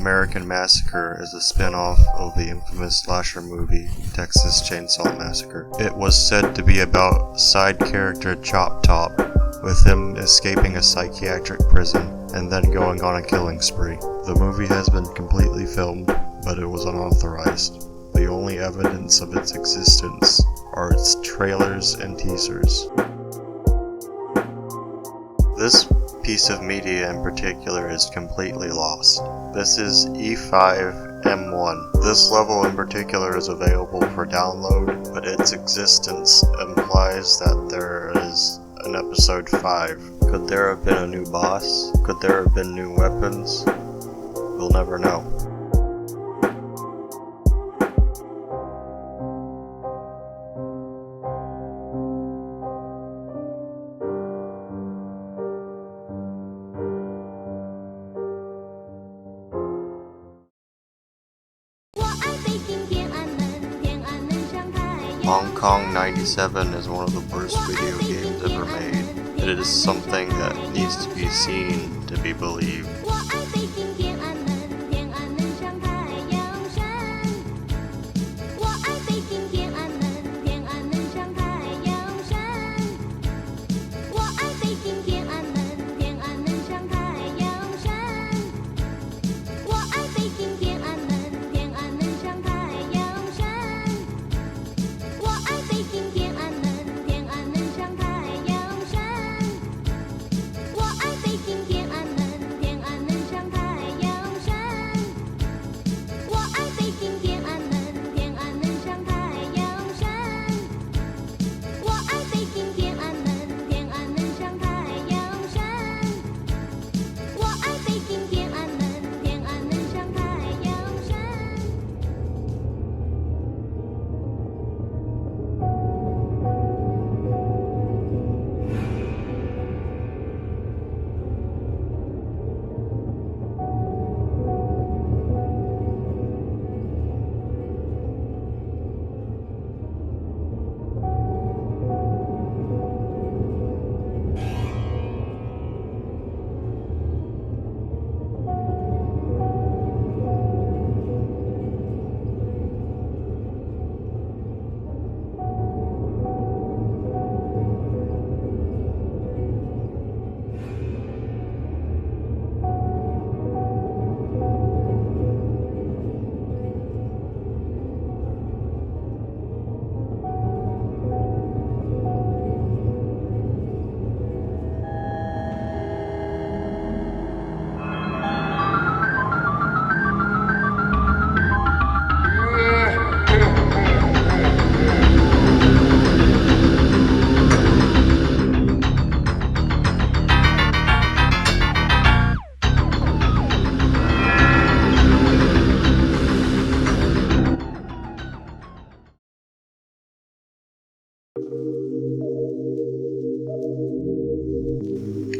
American Massacre is a spin-off of the infamous slasher movie Texas Chainsaw Massacre. It was said to be about side character Chop Top, with him escaping a psychiatric prison and then going on a killing spree. The movie has been completely filmed, but it was unauthorized. The only evidence of its existence are its trailers and teasers. This piece of media in particular is completely lost. This is E5M1. This level in particular is available for download, but its existence implies that there is an episode 5. Could there have been a new boss? Could there have been new weapons? We'll never know. Hong Kong 97 is one of the worst video games ever made. It is something that needs to be seen to be believed.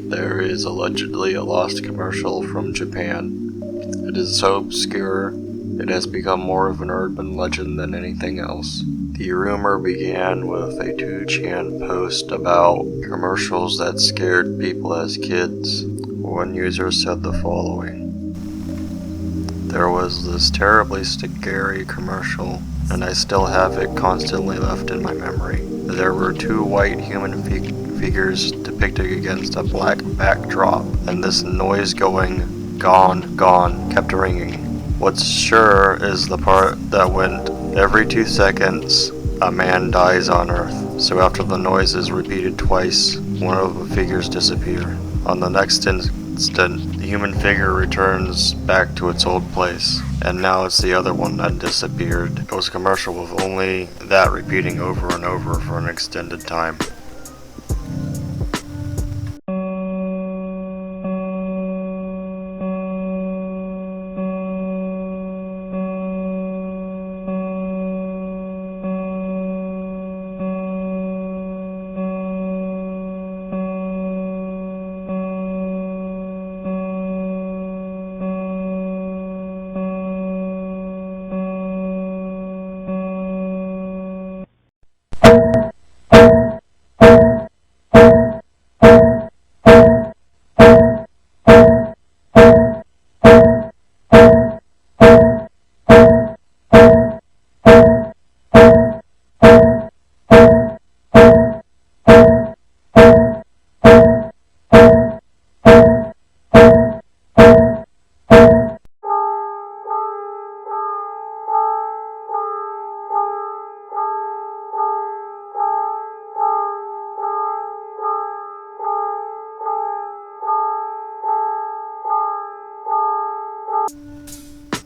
There is allegedly a lost commercial from Japan. It is so obscure, it has become more of an urban legend than anything else. The rumor began with a 2chan post about commercials that scared people as kids. One user said the following: "There was this terribly scary commercial, and I still have it constantly left in my memory. There were two white human figures depicted against a black backdrop, and this noise going, 'Gone, gone,' kept ringing. What's sure is the part that went, every 2 seconds, a man dies on Earth. So after the noise is repeated twice, one of the figures disappear. On the next instant, the human figure returns back to its old place, and now it's the other one that disappeared." It was a commercial with only that repeating over and over for an extended time.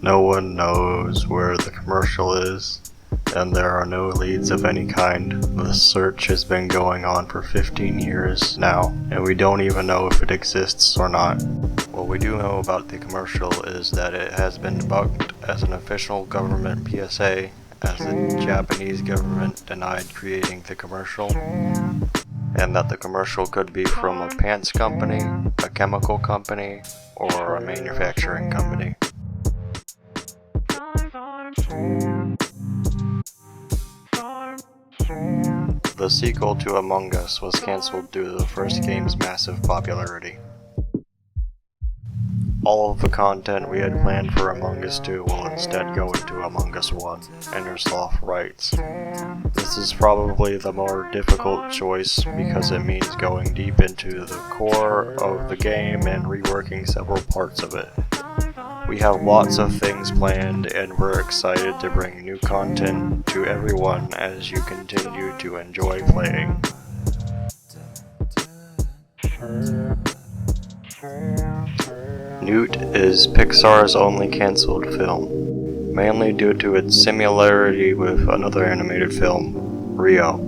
No one knows where the commercial is, and there are no leads of any kind. The search has been going on for 15 years now, and we don't even know if it exists or not. What we do know about the commercial is that it has been debunked as an official government PSA, as the Japanese government denied creating the commercial, and that the commercial could be from a pants company, a chemical company, or a manufacturing company. The sequel to Among Us was cancelled due to the first game's massive popularity. All of the content we had planned for Among Us 2 will instead go into Among Us 1, Intersoft writes. This is probably the more difficult choice because it means going deep into the core of the game and reworking several parts of it. We have lots of things planned, and we're excited to bring new content to everyone as you continue to enjoy playing. Newt is Pixar's only cancelled film, mainly due to its similarity with another animated film, Rio.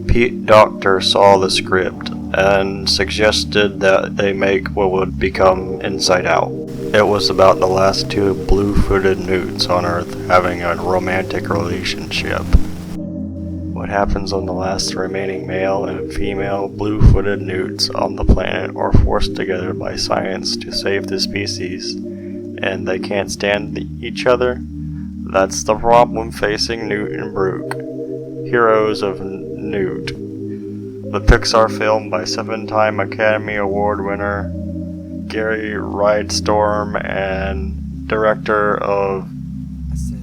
Pete Docter saw the script and suggested that they make what would become Inside Out. It was about the last two blue-footed newts on Earth having a romantic relationship. What happens when the last remaining male and female blue-footed newts on the planet are forced together by science to save the species, and they can't stand each other? That's the problem facing Newt and Brooke, heroes of Newt. The Pixar film by 7-time Academy Award winner Gary Rydstrom and director of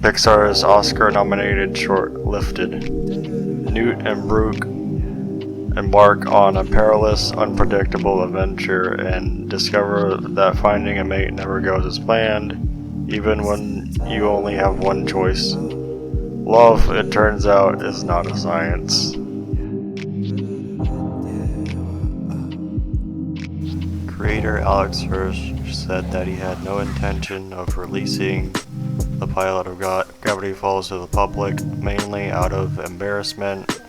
Pixar's Oscar-nominated short Lifted. Newt and Brooke embark on a perilous, unpredictable adventure and discover that finding a mate never goes as planned, even when you only have one choice. Love, it turns out, is not a science. Creator Alex Hirsch said that he had no intention of releasing the pilot of Gravity Falls to the public, mainly out of embarrassment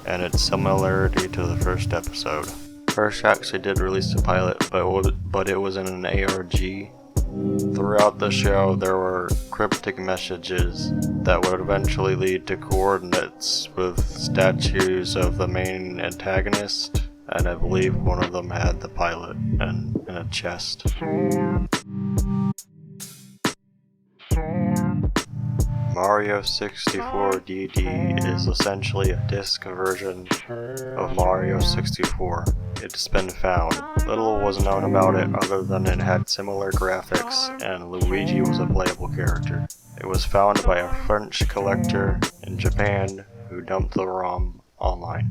and its similarity to the first episode. Hirsch actually did release the pilot, but it was in an ARG. Throughout the show, there were cryptic messages that would eventually lead to coordinates with statues of the main antagonist, and I believe one of them had the pilot in a chest. Mario 64 DD is essentially a disc version of Mario 64. It's been found. Little was known about it other than it had similar graphics and Luigi was a playable character. It was found by a French collector in Japan who dumped the ROM online.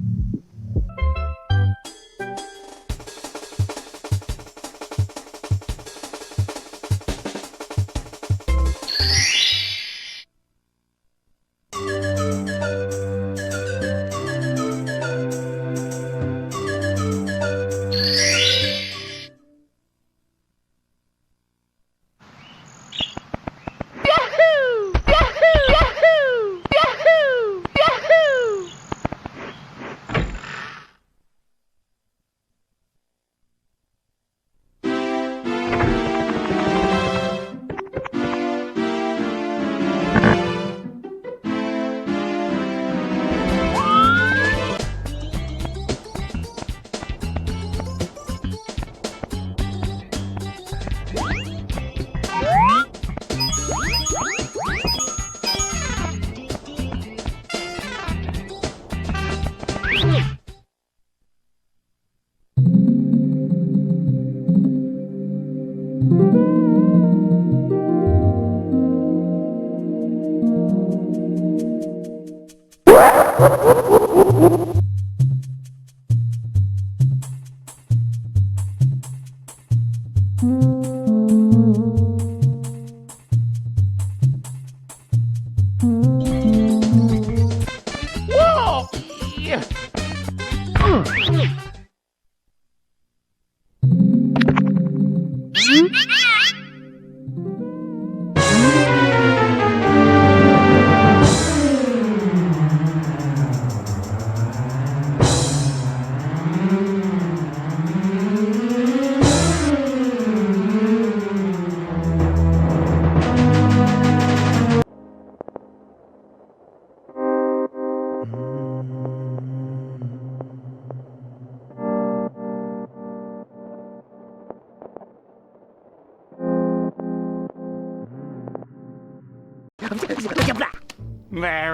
There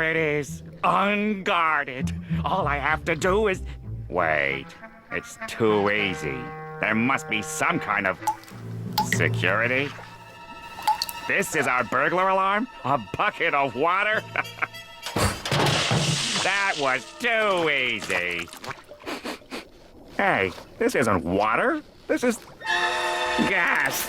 it is, unguarded. All I have to do is... Wait, it's too easy. There must be some kind of security. This is our burglar alarm? A bucket of water? That was too easy. Hey, this isn't water. This is gas.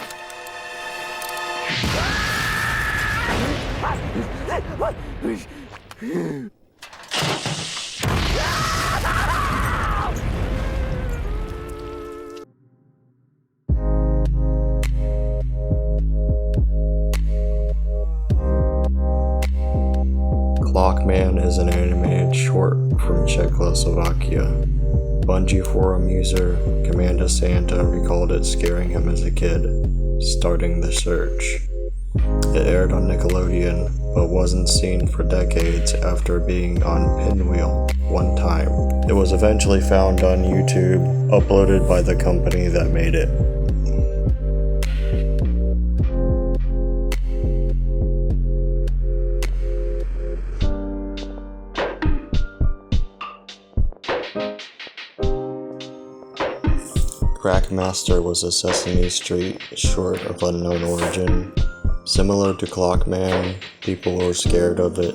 Clockman is an animated short from Czechoslovakia. Bungie forum user Commander Santa recalled it scaring him as a kid, starting the search. It aired on Nickelodeon, but wasn't seen for decades after being on Pinwheel one time. It was eventually found on YouTube, uploaded by the company that made it. Crackmaster was a Sesame Street short of unknown origin. Similar to Clockman, people were scared of it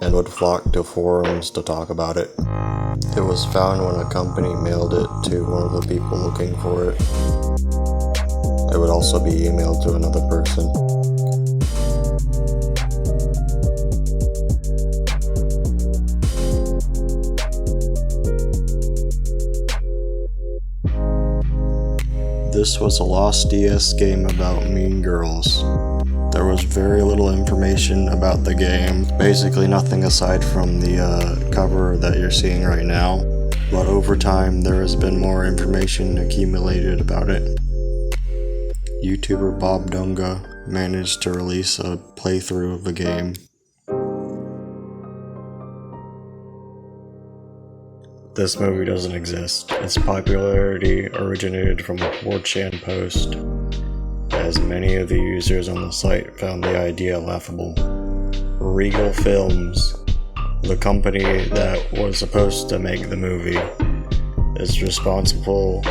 and would flock to forums to talk about it. It was found when a company mailed it to one of the people looking for it. It would also be emailed to another person. This was a lost DS game about mean girls. There was very little information about the game, basically nothing aside from the cover that you're seeing right now, but over time there has been more information accumulated about it. YouTuber Bob Dunga managed to release a playthrough of the game. This movie doesn't exist. Its popularity originated from a 4chan post, as many of the users on the site found the idea laughable. Regal Films, the company that was supposed to make the movie, is responsible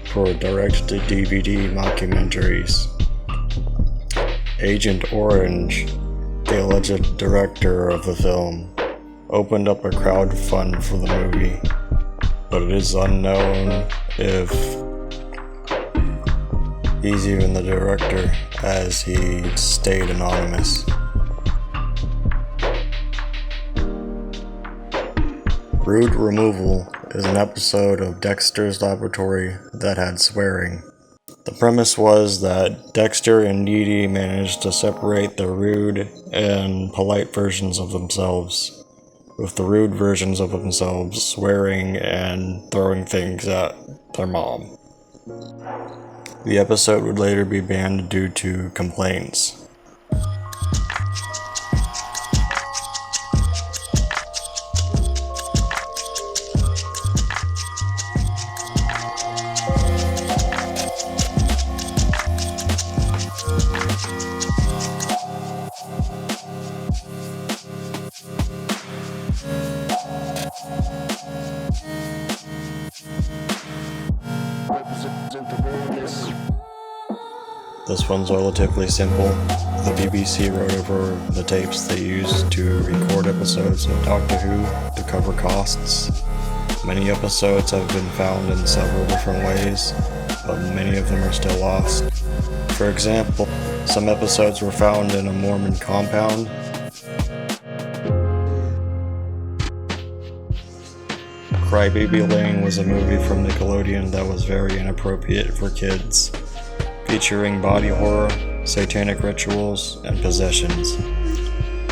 for direct-to-DVD mockumentaries. Agent Orange, the alleged director of the film, opened up a crowdfund for the movie, but it is unknown if he's even the director, as he stayed anonymous. Rude Removal is an episode of Dexter's Laboratory that had swearing. The premise was that Dexter and Dee Dee managed to separate the rude and polite versions of themselves, with the rude versions of themselves swearing and throwing things at their mom. The episode would later be banned due to complaints. This one's relatively simple. The BBC wrote over the tapes they used to record episodes of Doctor Who to cover costs. Many episodes have been found in several different ways, but many of them are still lost. For example, some episodes were found in a Mormon compound. Crybaby Lane was a movie from Nickelodeon that was very inappropriate for kids, featuring body horror, satanic rituals, and possessions.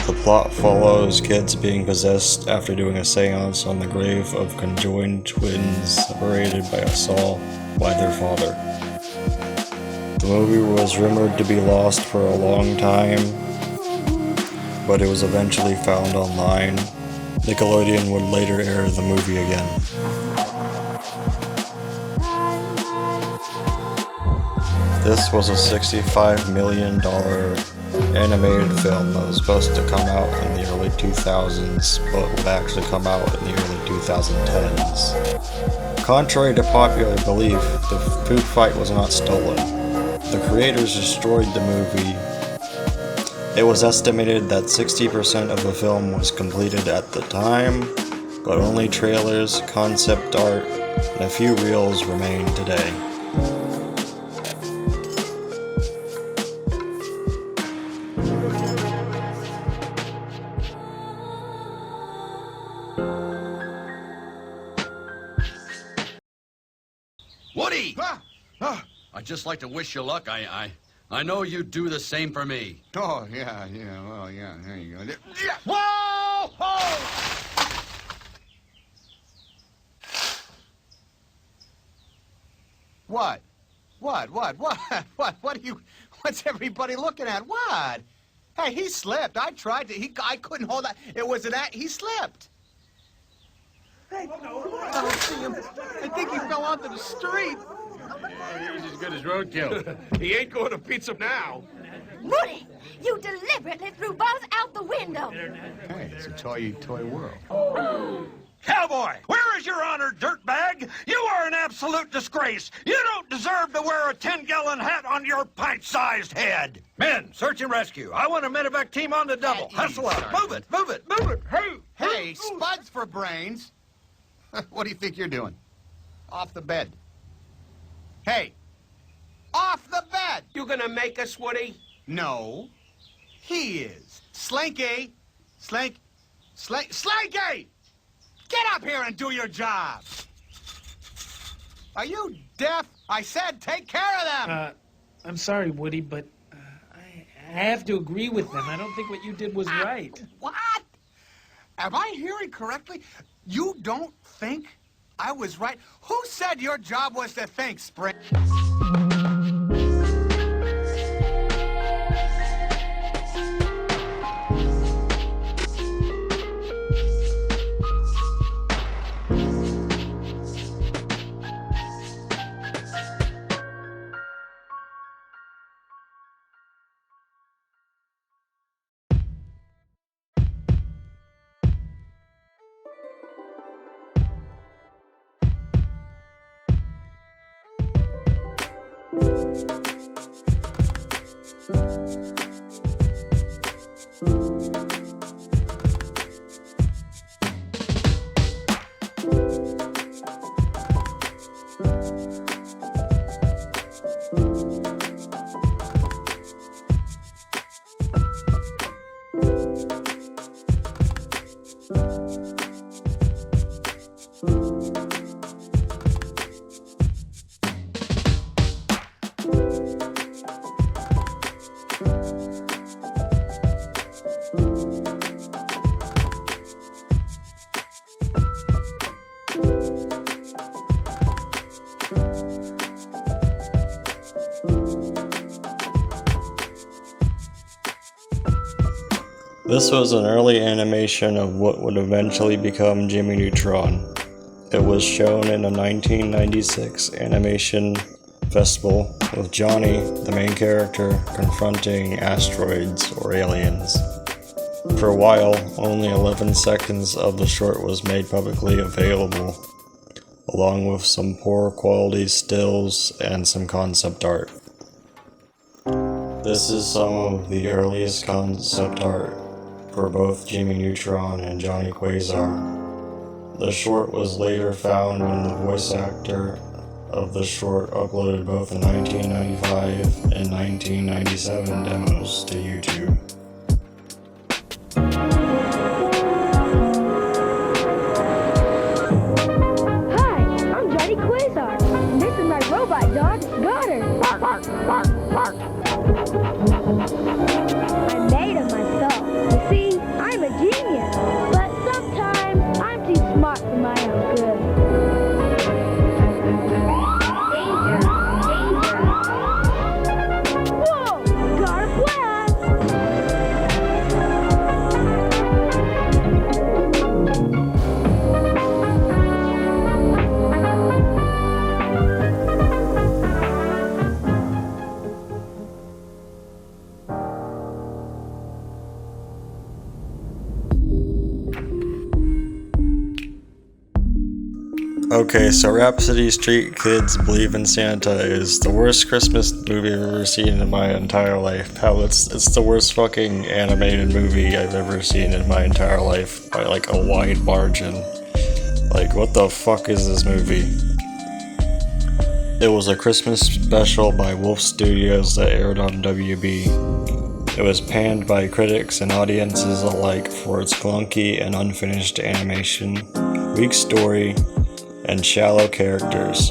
The plot follows kids being possessed after doing a seance on the grave of conjoined twins separated by a saw by their father. The movie was rumored to be lost for a long time, but it was eventually found online Nickelodeon would later air the movie again. This was a $65 million animated film that was supposed to come out in the early 2000s, but would actually come out in the early 2010s. Contrary to popular belief, the Foodfight was not stolen. The creators destroyed the movie. It was estimated that 60% of the film was completed at the time, but only trailers, concept art, and a few reels remain today. Woody! I'd just like to wish you luck. I know you'd do the same for me. Oh, yeah, well, yeah, there you go. Whoa! Whoa! What? What are you, what's everybody looking at? What? Hey, he slipped. I tried to, I couldn't hold that. It was he slipped. Hey, I don't see him. I think he fell onto the street. He's as good as roadkill. He ain't going to pizza now. Woody, you deliberately threw Buzz out the window. Hey, it's a toy world. Cowboy, where is your honor, dirtbag? You are an absolute disgrace. You don't deserve to wear a 10-gallon hat on your pint-sized head. Men, search and rescue. I want a medevac team on the double. Hustle up. Move it. Hey, spuds for brains. What do you think you're doing? Off the bed. Hey, off the bed! You gonna make us, Woody? No, he is. Slinky! Slinky! Get up here and do your job! Are you deaf? I said take care of them! I'm sorry, Woody, but I have to agree with them. I don't think what you did was right. What? Am I hearing correctly? You don't think I was right? Who said your job was to think, Spring? This was an early animation of what would eventually become Jimmy Neutron. It was shown in a 1996 animation festival with Johnny, the main character, confronting asteroids or aliens. For a while, only 11 seconds of the short was made publicly available, along with some poor quality stills and some concept art. This is some of the earliest concept art for both Jimmy Neutron and Johnny Quasar. The short was later found when the voice actor of the short uploaded both the 1995 and 1997 demos to YouTube. Hi, I'm Johnny Quasar. And this is my robot dog, Goddard. Bark, bark, bark, bark. I made him myself. You see, I'm a genius. But sometimes I'm too smart for my own good. Whoa! Got a blast! Okay, so Rhapsody Street Kids Believe in Santa is the worst Christmas movie I've ever seen in my entire life. Hell, it's the worst fucking animated movie I've ever seen in my entire life by like a wide margin. Like, what the fuck is this movie? It was a Christmas special by Wolf Studios that aired on WB. It was panned by critics and audiences alike for its clunky and unfinished animation, weak story, and shallow characters.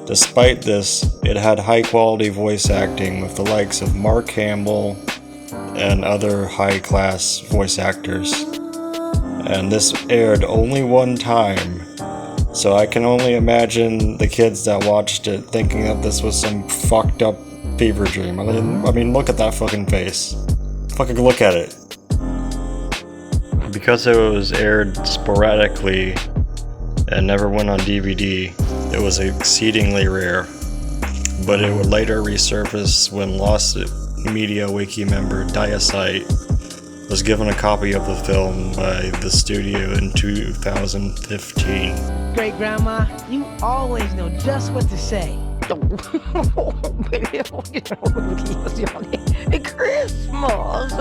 Despite this, it had high-quality voice acting with the likes of Mark Hamill and other high-class voice actors. And this aired only one time, so I can only imagine the kids that watched it thinking that this was some fucked up fever dream. I mean, look at that fucking face. Fucking look at it. Because it was aired sporadically and never went on DVD, it was exceedingly rare, but it would later resurface when Lost Media Wiki member Diasite was given a copy of the film by the studio in 2015. Great Grandma, you always know just what to say. Christmas.